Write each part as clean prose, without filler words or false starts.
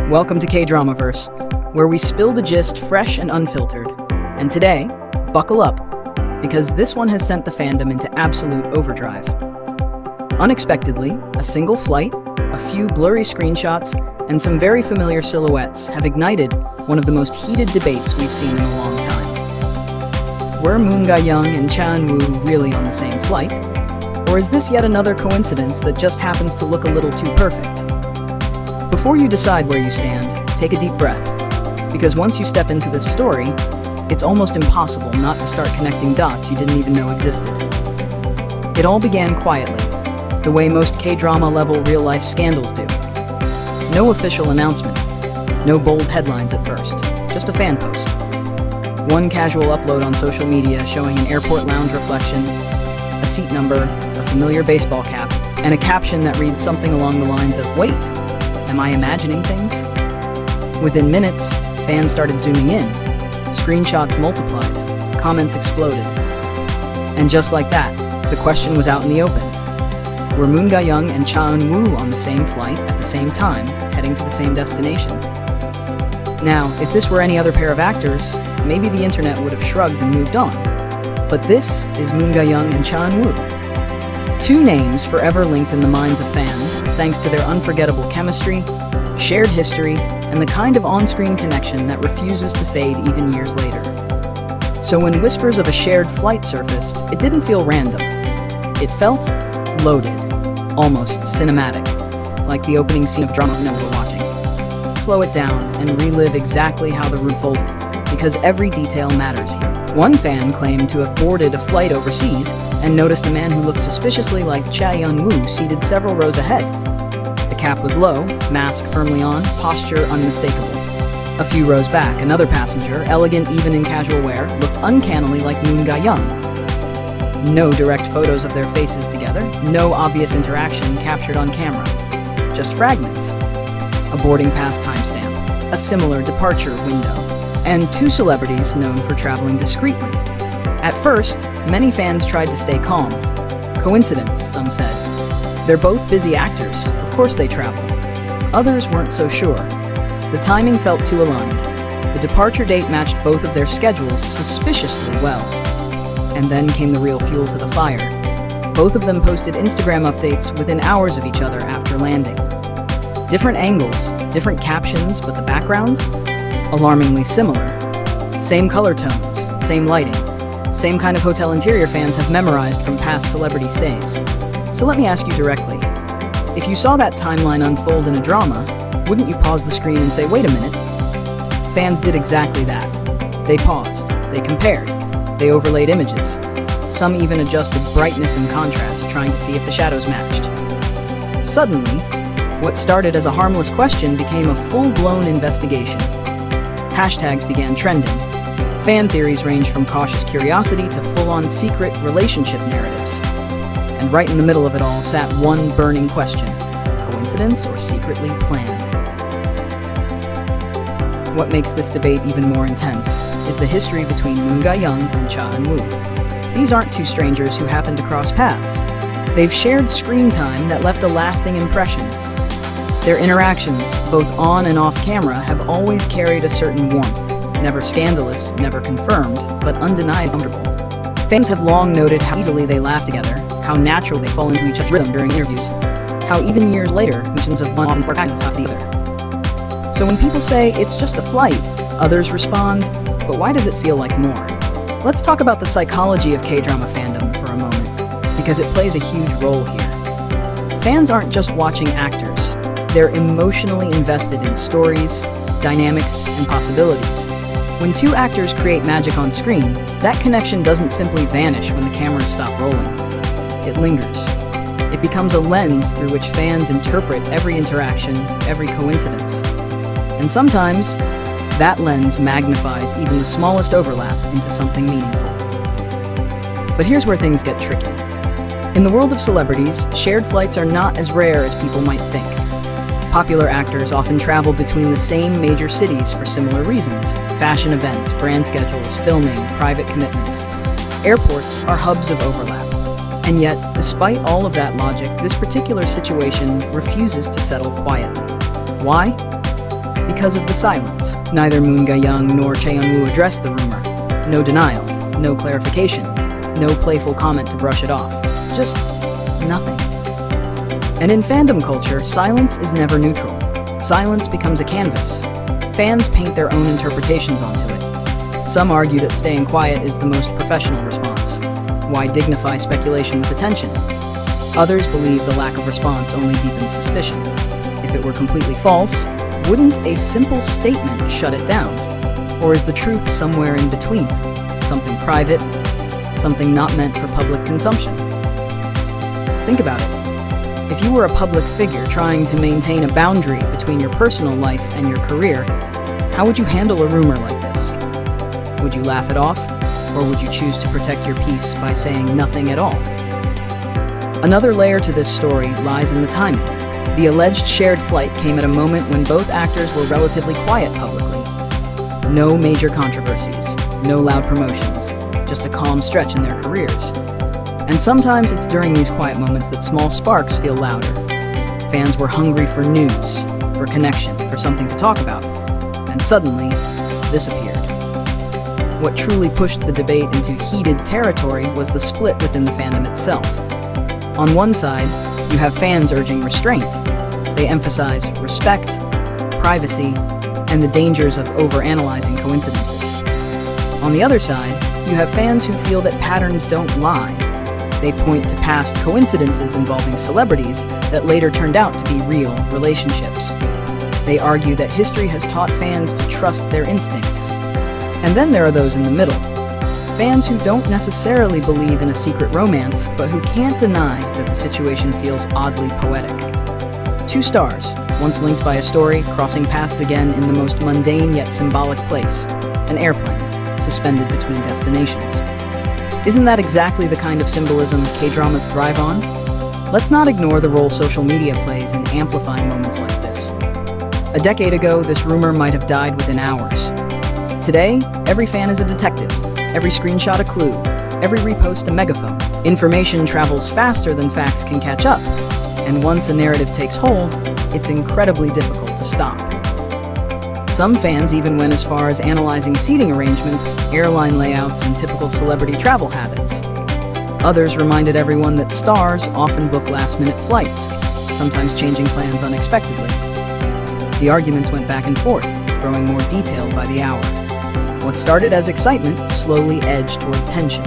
Welcome to KDramaVerse, where we spill the gist fresh and unfiltered. And today, buckle up, because this one has sent the fandom into absolute overdrive. Unexpectedly, a single flight, a few blurry screenshots, and some very familiar silhouettes have ignited one of the most heated debates we've seen in a long time. Were Moon Ga-young and Cha Eun-woo really on the same flight? Or is this yet another coincidence that just happens to look a little too perfect? Before you decide where you stand, take a deep breath, because once you step into this story, it's almost impossible not to start connecting dots you didn't even know existed. It all began quietly, the way most K-drama level real-life scandals do. No official announcement, no bold headlines at first, just a fan post. One casual upload on social media showing an airport lounge reflection, a seat number, a familiar baseball cap, and a caption that reads something along the lines of, "Wait, am I imagining things?" Within minutes, fans started zooming in. Screenshots multiplied, comments exploded. And just like that, the question was out in the open. Were Moon Ga-young and Cha Eun-woo on the same flight at the same time, heading to the same destination? Now, if this were any other pair of actors, maybe the internet would have shrugged and moved on. But this is Moon Ga-young and Cha Eun-woo. Two names forever linked in the minds of fans, thanks to their unforgettable chemistry, shared history, and the kind of on-screen connection that refuses to fade even years later. So when whispers of a shared flight surfaced, it didn't feel random. It felt loaded, almost cinematic, like the opening scene of drama we were watching. Slow it down and relive exactly how the route folded, because every detail matters here. One fan claimed to have boarded a flight overseas and noticed a man who looked suspiciously like Cha Eun-woo seated several rows ahead. The cap was low, mask firmly on, posture unmistakable. A few rows back, another passenger, elegant even in casual wear, looked uncannily like Moon Ga-young. No direct photos of their faces together, no obvious interaction captured on camera. Just fragments. A boarding pass timestamp, a similar departure window, and two celebrities known for traveling discreetly. At first, many fans tried to stay calm. Coincidence, some said. They're both busy actors, of course they travel. Others weren't so sure. The timing felt too aligned. The departure date matched both of their schedules suspiciously well. And then came the real fuel to the fire. Both of them posted Instagram updates within hours of each other after landing. Different angles, different captions, but the backgrounds? Alarmingly similar. Same color tones, same lighting, same kind of hotel interior fans have memorized from past celebrity stays. So let me ask you directly, if you saw that timeline unfold in a drama, wouldn't you pause the screen and say, wait a minute? Fans did exactly that. They paused, they compared, they overlaid images. Some even adjusted brightness and contrast, trying to see if the shadows matched. Suddenly, what started as a harmless question became a full-blown investigation. Hashtags began trending. Fan theories ranged from cautious curiosity to full-on secret relationship narratives. And right in the middle of it all sat one burning question: coincidence or secretly planned? What makes this debate even more intense is the history between Moon Ga-young and Cha Eun-woo. These aren't two strangers who happened to cross paths. They've shared screen time that left a lasting impression. Their interactions, both on and off camera, have always carried a certain warmth. Never scandalous, never confirmed, but undeniably comfortable. Fans have long noted how easily they laugh together, how natural they fall into each other's rhythm during interviews, how even years later, mentions of one often protagonists to the other. So when people say, it's just a flight, others respond, but why does it feel like more? Let's talk about the psychology of K-drama fandom for a moment, because it plays a huge role here. Fans aren't just watching actors. They're emotionally invested in stories, dynamics, and possibilities. When two actors create magic on screen, that connection doesn't simply vanish when the cameras stop rolling. It lingers. It becomes a lens through which fans interpret every interaction, every coincidence. And sometimes, that lens magnifies even the smallest overlap into something meaningful. But here's where things get tricky. In the world of celebrities, shared flights are not as rare as people might think. Popular actors often travel between the same major cities for similar reasons: fashion events, brand schedules, filming, private commitments. Airports are hubs of overlap. And yet, despite all of that logic, this particular situation refuses to settle quietly. Why? because of the silence. Neither Moon Ga-young nor Chaeun-woo addressed the rumor. No denial, no clarification, no playful comment to brush it off. Just nothing. And in fandom culture, silence is never neutral. Silence becomes a canvas. Fans paint their own interpretations onto it. Some argue that staying quiet is the most professional response. Why dignify speculation with attention? Others believe the lack of response only deepens suspicion. If it were completely false, wouldn't a simple statement shut it down? Or is the truth somewhere in between? Something private, something not meant for public consumption? Think about it. If you were a public figure trying to maintain a boundary between your personal life and your career, how would you handle a rumor like this? Would you laugh it off, or would you choose to protect your peace by saying nothing at all? Another layer to this story lies in the timing. The alleged shared flight came at a moment when both actors were relatively quiet publicly. No major controversies, no loud promotions, just a calm stretch in their careers. And sometimes it's during these quiet moments that small sparks feel louder. Fans were hungry for news, for connection, for something to talk about. And suddenly, this appeared. What truly pushed the debate into heated territory was the split within the fandom itself. On one side, you have fans urging restraint. They emphasize respect, privacy, and the dangers of overanalyzing coincidences. On the other side, you have fans who feel that patterns don't lie. They point to past coincidences involving celebrities that later turned out to be real relationships. They argue that history has taught fans to trust their instincts. And then there are those in the middle. Fans who don't necessarily believe in a secret romance, but who can't deny that the situation feels oddly poetic. Two stars, once linked by a story, crossing paths again in the most mundane yet symbolic place, an airplane, suspended between destinations. Isn't that exactly the kind of symbolism K-dramas thrive on? Let's not ignore the role social media plays in amplifying moments like this. A decade ago, this rumor might have died within hours. Today, every fan is a detective, every screenshot a clue, every repost a megaphone. Information travels faster than facts can catch up, and once a narrative takes hold, it's incredibly difficult to stop. Some fans even went as far as analyzing seating arrangements, airline layouts, and typical celebrity travel habits. Others reminded everyone that stars often book last-minute flights, sometimes changing plans unexpectedly. The arguments went back and forth, growing more detailed by the hour. What started as excitement slowly edged toward tension.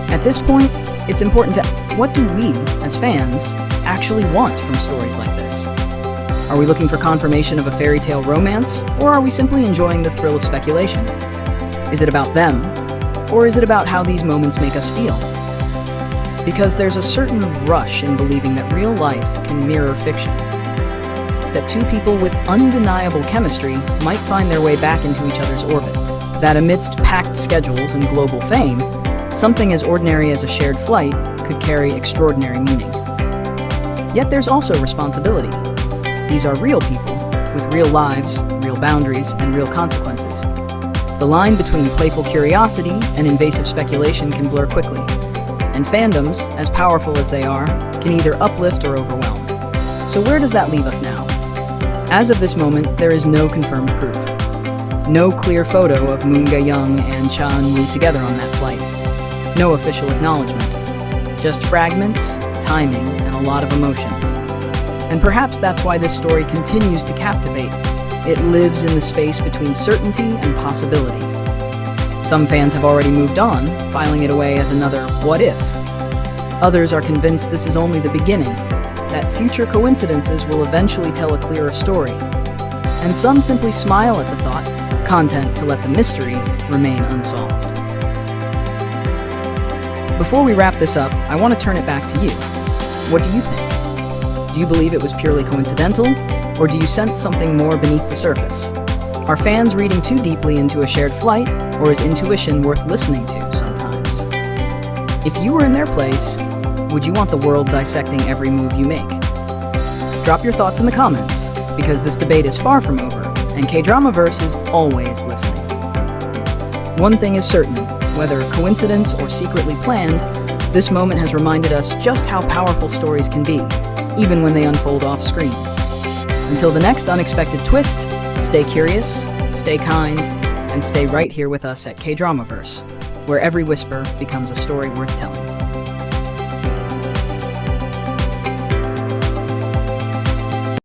At this point, it's important to ask, what do we, as fans, actually want from stories like this? Are we looking for confirmation of a fairy tale romance, or are we simply enjoying the thrill of speculation? Is it about them, or is it about how these moments make us feel? Because there's a certain rush in believing that real life can mirror fiction. That two people with undeniable chemistry might find their way back into each other's orbit. That amidst packed schedules and global fame, something as ordinary as a shared flight could carry extraordinary meaning. Yet there's also responsibility. These are real people, with real lives, real boundaries, and real consequences. The line between playful curiosity and invasive speculation can blur quickly, and fandoms, as powerful as they are, can either uplift or overwhelm. So where does that leave us now? As of this moment, there is no confirmed proof. No clear photo of Moon Ga-young and Chaeun-woo together on that flight. No official acknowledgement. Just fragments, timing, and a lot of emotion. And perhaps that's why this story continues to captivate. It lives in the space between certainty and possibility. Some fans have already moved on, filing it away as another what if. Others are convinced this is only the beginning, that future coincidences will eventually tell a clearer story. And some simply smile at the thought, content to let the mystery remain unsolved. Before we wrap this up, I want to turn it back to you. What do you think? Do you believe it was purely coincidental, or do you sense something more beneath the surface? Are fans reading too deeply into a shared flight, or is intuition worth listening to sometimes? If you were in their place, would you want the world dissecting every move you make? Drop your thoughts in the comments, because this debate is far from over, and KDramaVerse is always listening. One thing is certain, whether coincidence or secretly planned, this moment has reminded us just how powerful stories can be, even when they unfold off-screen. Until the next unexpected twist, Stay curious, stay kind, and stay right here with us at KDramaVerse, where every whisper becomes a story worth telling.